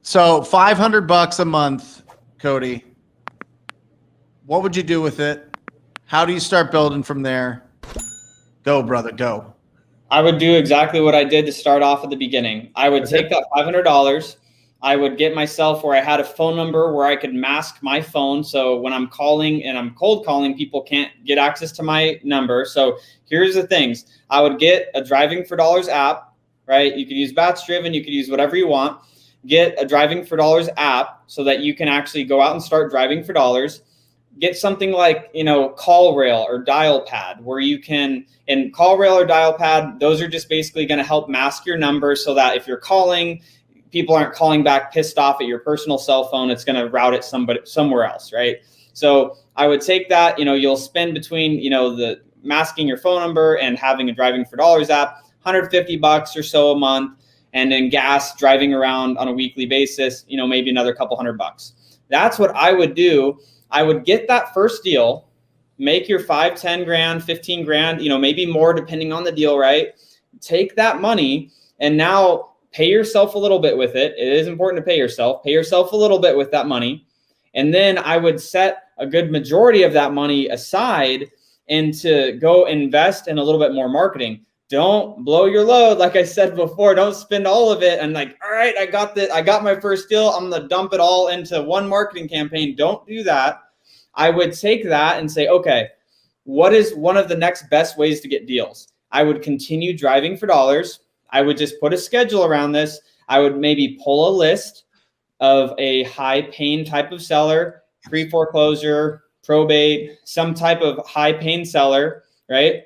So $500 a month, Cody. What would you do with it? How do you start building from there? Go, brother, go. I would do exactly what I did to start off at the beginning. I would take that $500. I would get myself where I had a phone number where I could mask my phone. So when I'm calling and I'm cold calling, people can't get access to my number. So here's the things. I would get a Driving for Dollars app, right? You could use Batch Driven. You could use whatever you want. Get a Driving for Dollars app so that you can actually go out and start driving for dollars. Get something like, CallRail or DialPad, where you can, in CallRail or DialPad, those are just basically going to help mask your number so that if you're calling, people aren't calling back pissed off at your personal cell phone. It's going to route it somewhere else, right? So I would take that, you'll spend between, the masking your phone number and having a Driving for Dollars app, $150 or so a month, and then gas driving around on a weekly basis, maybe another couple $100. That's what I would do. I would get that first deal, make your 5, 10 grand, 15 grand, maybe more depending on the deal, right? Take that money and now pay yourself a little bit with it. It is important to pay yourself a little bit with that money. And then I would set a good majority of that money aside and to go invest in a little bit more marketing. Don't blow your load. Like I said before, don't spend all of it and all right, I got my first deal. I'm going to dump it all into one marketing campaign. Don't do that. I would take that and say, okay, what is one of the next best ways to get deals? I would continue driving for dollars. I would just put a schedule around this. I would maybe pull a list of a high paying type of seller, pre-foreclosure, probate, some type of high paying seller, right?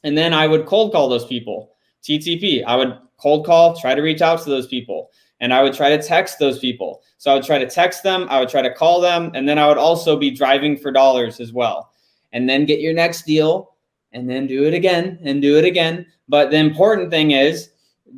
And then I would cold call those people, TTP. I would cold call, try to reach out to those people. And I would try to text those people. So I would try to text them, I would try to call them, and then I would also be driving for dollars as well. And then get your next deal, and then do it again, and do it again. But the important thing is,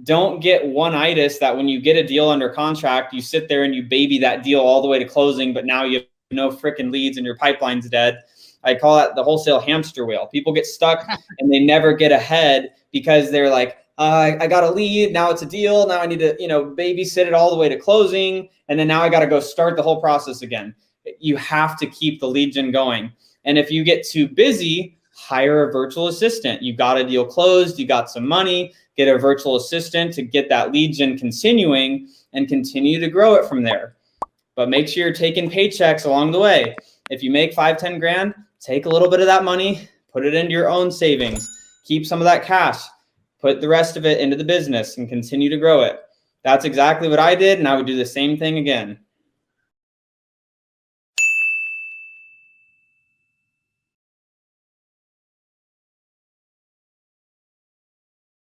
don't get one-itis that when you get a deal under contract, you sit there and you baby that deal all the way to closing, but now you have no freaking leads and your pipeline's dead. I call that the wholesale hamster wheel. People get stuck and they never get ahead because they're like, I got a lead, now it's a deal, now I need to, babysit it all the way to closing, and then now I got to go start the whole process again. You have to keep the lead gen going. And if you get too busy, hire a virtual assistant. You got a deal closed, you got some money, get a virtual assistant to get that lead gen continuing and continue to grow it from there. But make sure you're taking paychecks along the way. If you make 5, 10 grand, take a little bit of that money, put it into your own savings, keep some of that cash, put the rest of it into the business and continue to grow it. That's exactly what I did, and I would do the same thing again.